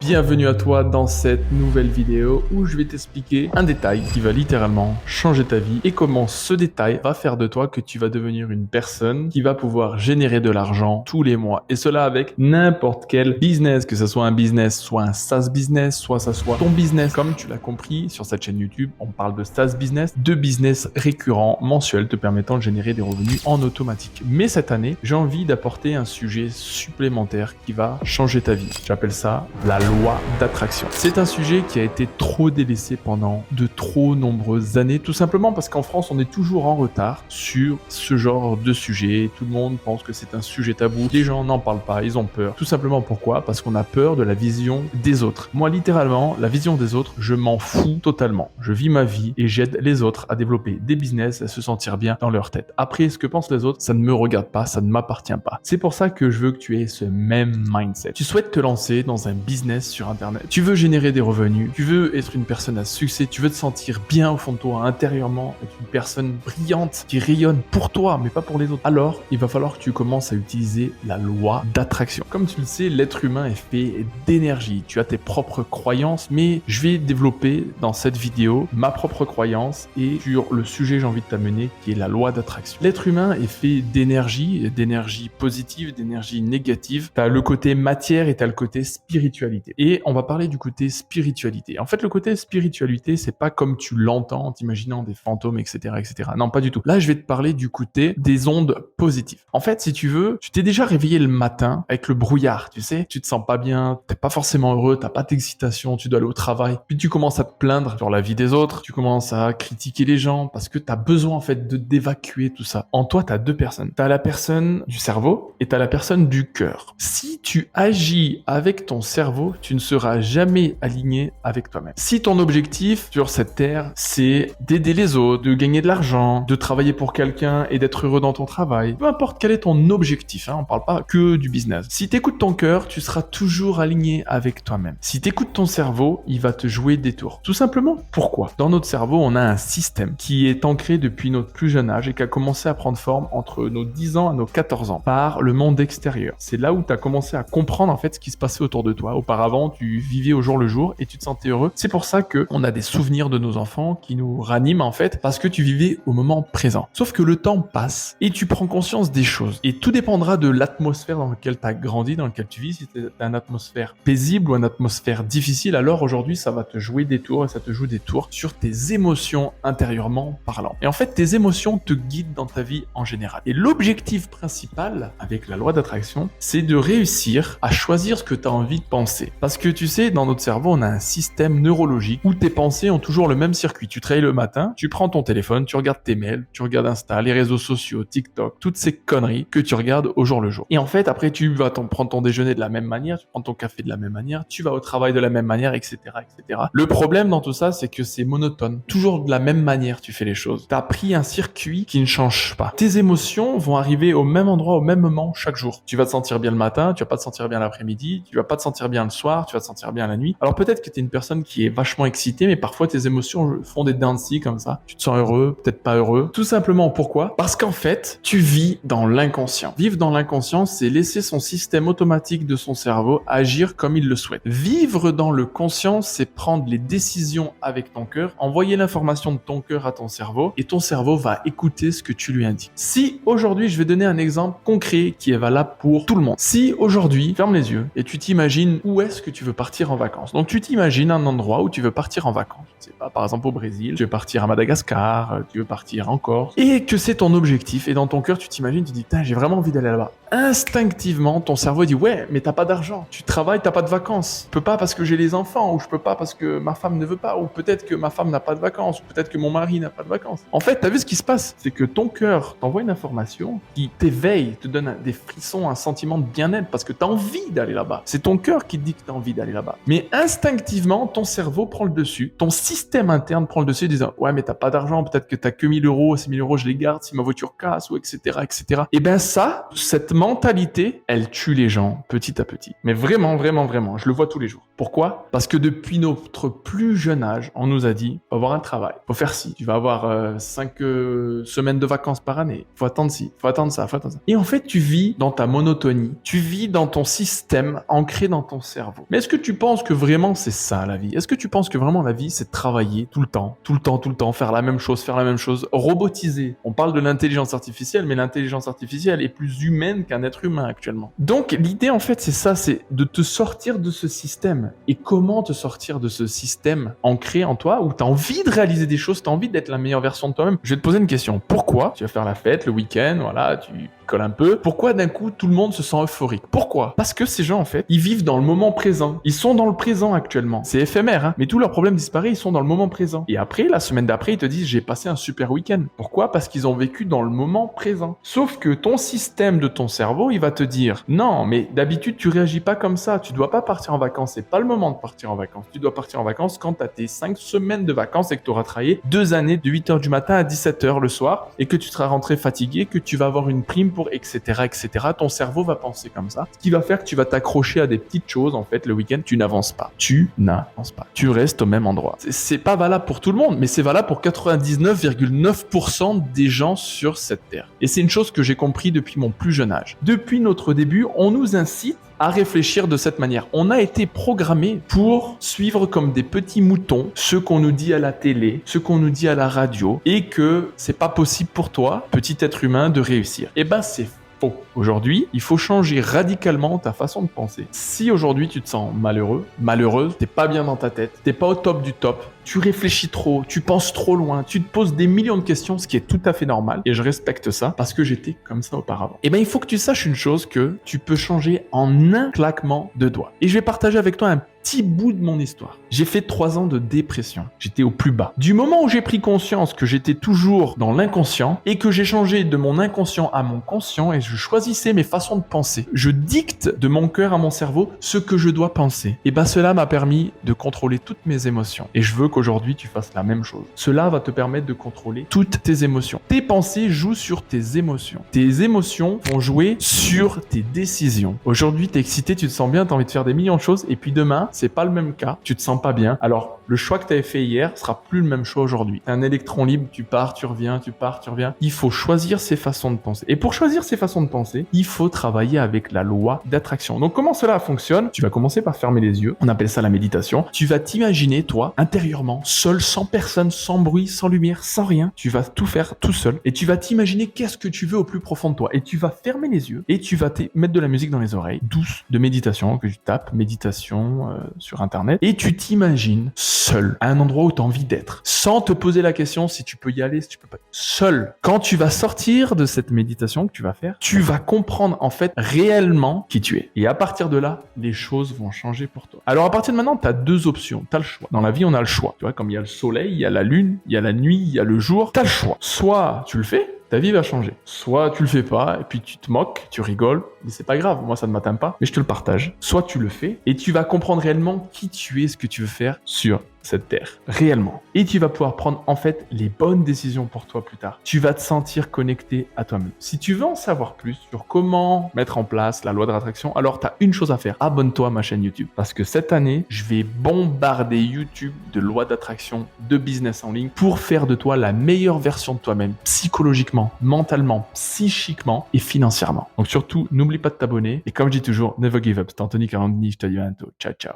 Bienvenue à toi dans cette nouvelle vidéo où je vais t'expliquer un détail qui va littéralement changer ta vie et comment ce détail va faire de toi que tu vas devenir une personne qui va pouvoir générer de l'argent tous les mois et cela avec n'importe quel business, que ce soit un business, soit un SaaS business, soit ça soit ton business. Comme tu l'as compris sur cette chaîne YouTube, on parle de SaaS business, de business récurrent mensuel te permettant de générer des revenus en automatique. Mais cette année, j'ai envie d'apporter un sujet supplémentaire qui va changer ta vie. J'appelle ça la loi d'attraction. C'est un sujet qui a été trop délaissé pendant de trop nombreuses années, tout simplement parce qu'en France, on est toujours en retard sur ce genre de sujet. Tout le monde pense que c'est un sujet tabou. Les gens n'en parlent pas, ils ont peur. Tout simplement pourquoi? Parce qu'on a peur de la vision des autres. Moi, littéralement, la vision des autres, je m'en fous totalement. Je vis ma vie et j'aide les autres à développer des business, à se sentir bien dans leur tête. Après, ce que pensent les autres, ça ne me regarde pas, ça ne m'appartient pas. C'est pour ça que je veux que tu aies ce même mindset. Tu souhaites te lancer dans un business sur Internet. Tu veux générer des revenus, tu veux être une personne à succès, tu veux te sentir bien au fond de toi, intérieurement, être une personne brillante qui rayonne pour toi, mais pas pour les autres. Alors, il va falloir que tu commences à utiliser la loi d'attraction. Comme tu le sais, l'être humain est fait d'énergie. Tu as tes propres croyances, mais je vais développer dans cette vidéo ma propre croyance et sur le sujet que j'ai envie de t'amener qui est la loi d'attraction. L'être humain est fait d'énergie positive, d'énergie négative. Tu as le côté matière et tu as le côté spiritualité. Et on va parler du côté spiritualité. En fait, le côté spiritualité, c'est pas comme tu l'entends en t'imaginant des fantômes, etc., etc. Non, pas du tout. Là, je vais te parler du côté des ondes positives. En fait, si tu veux, tu t'es déjà réveillé le matin avec le brouillard, tu sais, tu te sens pas bien, t'es pas forcément heureux, t'as pas d'excitation, tu dois aller au travail, puis tu commences à te plaindre sur la vie des autres, tu commences à critiquer les gens parce que t'as besoin en fait d'évacuer tout ça. En toi, t'as deux personnes. T'as la personne du cerveau et t'as la personne du cœur. Si tu agis avec ton cerveau, tu ne seras jamais aligné avec toi-même. Si ton objectif sur cette terre, c'est d'aider les autres, de gagner de l'argent, de travailler pour quelqu'un et d'être heureux dans ton travail, peu importe quel est ton objectif, on parle pas que du business. Si t'écoutes ton cœur, tu seras toujours aligné avec toi-même. Si t'écoutes ton cerveau, il va te jouer des tours. Tout simplement, pourquoi? Dans notre cerveau, on a un système qui est ancré depuis notre plus jeune âge et qui a commencé à prendre forme entre nos 10 ans à nos 14 ans par le monde extérieur. C'est là où tu as commencé à comprendre en fait ce qui se passait autour de toi. Auparavant, tu vivais au jour le jour et tu te sentais heureux. C'est pour ça que on a des souvenirs de nos enfants qui nous raniment en fait parce que tu vivais au moment présent. Sauf que le temps passe et tu prends conscience des choses. Et tout dépendra de l'atmosphère dans laquelle tu as grandi, dans laquelle tu vis. Si tu as une atmosphère paisible ou une atmosphère difficile, alors aujourd'hui ça va te jouer des tours et ça te joue des tours sur tes émotions intérieurement parlant. Et en fait, tes émotions te guident dans ta vie en général. Et l'objectif principal avec la loi d'attraction, c'est de réussir à choisir ce que tu as envie de penser. Parce que tu sais, dans notre cerveau, on a un système neurologique où tes pensées ont toujours le même circuit. Tu travailles le matin, tu prends ton téléphone, tu regardes tes mails, tu regardes Insta, les réseaux sociaux, TikTok, toutes ces conneries que tu regardes au jour le jour. Et en fait, après, tu vas prendre ton déjeuner de la même manière, tu prends ton café de la même manière, tu vas au travail de la même manière, etc., etc. Le problème dans tout ça, c'est que c'est monotone. Toujours de la même manière, tu fais les choses. Tu as pris un circuit qui ne change pas. Tes émotions vont arriver au même endroit, au même moment, chaque jour. Tu vas te sentir bien le matin, tu vas pas te sentir bien l'après-midi, tu vas pas te sentir bien le soir, tu vas te sentir bien la nuit. Alors peut-être que tu es une personne qui est vachement excitée, mais parfois tes émotions font des dents de scie comme ça. Tu te sens heureux, peut-être pas heureux. Tout simplement pourquoi? Parce qu'en fait, tu vis dans l'inconscient. Vivre dans l'inconscient, c'est laisser son système automatique de son cerveau agir comme il le souhaite. Vivre dans le conscient, c'est prendre les décisions avec ton cœur, envoyer l'information de ton cœur à ton cerveau, et ton cerveau va écouter ce que tu lui indiques. Si aujourd'hui, je vais donner un exemple concret qui est valable pour tout le monde. Si aujourd'hui, ferme les yeux et tu t'imagines où est-ce que tu veux partir en vacances. Donc tu t'imagines un endroit où tu veux partir en vacances. Je sais pas, par exemple au Brésil, tu veux partir à Madagascar, tu veux partir en Corse, et que c'est ton objectif. Et dans ton cœur, tu t'imagines, tu dis, putain, j'ai vraiment envie d'aller là-bas. Instinctivement, ton cerveau dit, ouais, mais t'as pas d'argent. Tu travailles, t'as pas de vacances. Je peux pas parce que j'ai les enfants, ou je peux pas parce que ma femme ne veut pas, ou peut-être que ma femme n'a pas de vacances, ou peut-être que mon mari n'a pas de vacances. En fait, t'as vu ce qui se passe? C'est que ton cœur t'envoie une information qui t'éveille, te donne des frissons, un sentiment de bien-être parce que t'as envie d'aller là-bas. C'est ton cœur qui te dit que t'as envie d'aller là-bas. Mais instinctivement, ton cerveau prend le dessus, ton système interne prend le dessus, disant, ouais, mais t'as pas d'argent, peut-être que t'as que 1000 euros, ces 1000 euros, je les garde si ma voiture casse, ou etc., etc. Et ben ça, cette mentalité, elle tue les gens petit à petit. Mais vraiment, vraiment, vraiment, je le vois tous les jours. Pourquoi? Parce que depuis notre plus jeune âge, on nous a dit, faut avoir un travail, faut faire ci, tu vas avoir 5 semaines de vacances par année, faut attendre ci, faut attendre ça, faut attendre ça. Et en fait, tu vis dans ta monotonie, tu vis dans ton système ancré dans ton cerveau. cerveau. Mais est-ce que tu penses que vraiment c'est ça la vie? Est-ce que tu penses que vraiment la vie c'est travailler tout le temps, tout le temps, tout le temps, faire la même chose, robotiser? On parle de l'intelligence artificielle, mais l'intelligence artificielle est plus humaine qu'un être humain actuellement. Donc l'idée en fait c'est ça, c'est de te sortir de ce système. Et comment te sortir de ce système ancré en toi où tu as envie de réaliser des choses, tu as envie d'être la meilleure version de toi-même? Je vais te poser une question. Pourquoi tu vas faire la fête le week-end, voilà, tu colles un peu. Pourquoi d'un coup tout le monde se sent euphorique? Pourquoi? Parce que ces gens en fait, ils vivent dans le moment présent. Ils sont dans le présent actuellement. C'est éphémère, hein, mais tous leurs problèmes disparaissent, ils sont dans le moment présent. Et après, la semaine d'après, ils te disent j'ai passé un super week-end. Pourquoi? Parce qu'ils ont vécu dans le moment présent. Sauf que ton système de ton cerveau, il va te dire non, mais d'habitude tu réagis pas comme ça. Tu dois pas partir en vacances. C'est pas le moment de partir en vacances. Tu dois partir en vacances quand tu as tes 5 semaines de vacances et que tu auras travaillé 2 années de 8h du matin à 17h le soir et que tu seras rentré fatigué, que tu vas avoir une prime pour etc. Ton cerveau va penser comme ça. Ce qui va faire que tu vas t'accrocher à des petites choses en fait le week-end. Tu n'avances pas. Tu restes au même endroit. C'est pas valable pour tout le monde, mais c'est valable pour 99,9% des gens sur cette terre. Et c'est une chose que j'ai compris depuis mon plus jeune âge. Depuis notre début, on nous incite à réfléchir de cette manière. On a été programmé pour suivre comme des petits moutons ce qu'on nous dit à la télé, ce qu'on nous dit à la radio, et que c'est pas possible pour toi, petit être humain, de réussir. Eh ben c'est faux. Aujourd'hui, il faut changer radicalement ta façon de penser. Si aujourd'hui tu te sens malheureux, malheureuse, t'es pas bien dans ta tête, t'es pas au top du top, tu réfléchis trop, tu penses trop loin, tu te poses des millions de questions, ce qui est tout à fait normal, et je respecte ça parce que j'étais comme ça auparavant. Eh ben il faut que tu saches une chose, que tu peux changer en un claquement de doigts. Et je vais partager avec toi un petit bout de mon histoire. J'ai fait 3 ans de dépression. J'étais au plus bas. Du moment où j'ai pris conscience que j'étais toujours dans l'inconscient et que j'ai changé de mon inconscient à mon conscient et je choisissais mes façons de penser, je dicte de mon cœur à mon cerveau ce que je dois penser. Et ben cela m'a permis de contrôler toutes mes émotions. Et je veux qu'aujourd'hui tu fasses la même chose. Cela va te permettre de contrôler toutes tes émotions. Tes pensées jouent sur tes émotions. Tes émotions vont jouer sur tes décisions. Aujourd'hui, t'es excité, tu te sens bien, t'as envie de faire des millions de choses, et puis demain, c'est pas le même cas, tu te sens pas bien. Alors, le choix que tu avais fait hier sera plus le même choix aujourd'hui. T'es un électron libre, tu pars, tu reviens, tu pars, tu reviens. Il faut choisir ses façons de penser. Et pour choisir ses façons de penser, il faut travailler avec la loi d'attraction. Donc, comment cela fonctionne? Tu vas commencer par fermer les yeux. On appelle ça la méditation. Tu vas t'imaginer, toi, intérieurement, seul, sans personne, sans bruit, sans lumière, sans rien. Tu vas tout faire tout seul. Et tu vas t'imaginer qu'est-ce que tu veux au plus profond de toi. Et tu vas fermer les yeux et tu vas mettre de la musique dans les oreilles, douce, de méditation, que tu tapes, méditation sur internet, et tu t'imagines seul, à un endroit où tu as envie d'être, sans te poser la question si tu peux y aller, si tu peux pas. Seul. Quand tu vas sortir de cette méditation que tu vas faire, tu vas comprendre en fait réellement qui tu es. Et à partir de là, les choses vont changer pour toi. Alors à partir de maintenant, tu as 2 options, tu as le choix. Dans la vie, on a le choix. Tu vois, comme il y a le soleil, il y a la lune, il y a la nuit, il y a le jour, tu as le choix. Soit tu le fais, ta vie va changer. Soit tu le fais pas, et puis tu te moques, tu rigoles, mais c'est pas grave, moi ça ne m'atteint pas, mais je te le partage. Soit tu le fais, et tu vas comprendre réellement qui tu es, ce que tu veux faire sur cette terre, réellement. Et tu vas pouvoir prendre en fait les bonnes décisions pour toi plus tard. Tu vas te sentir connecté à toi-même. Si tu veux en savoir plus sur comment mettre en place la loi de l'attraction, alors tu as une chose à faire, abonne-toi à ma chaîne YouTube. Parce que cette année, je vais bombarder YouTube de loi d'attraction, de business en ligne, pour faire de toi la meilleure version de toi-même, psychologiquement, mentalement, psychiquement et financièrement. Donc surtout, n'oublie pas de t'abonner. Et comme je dis toujours, never give up. C'est Anthony Carandini, je te dis à bientôt. Ciao, ciao.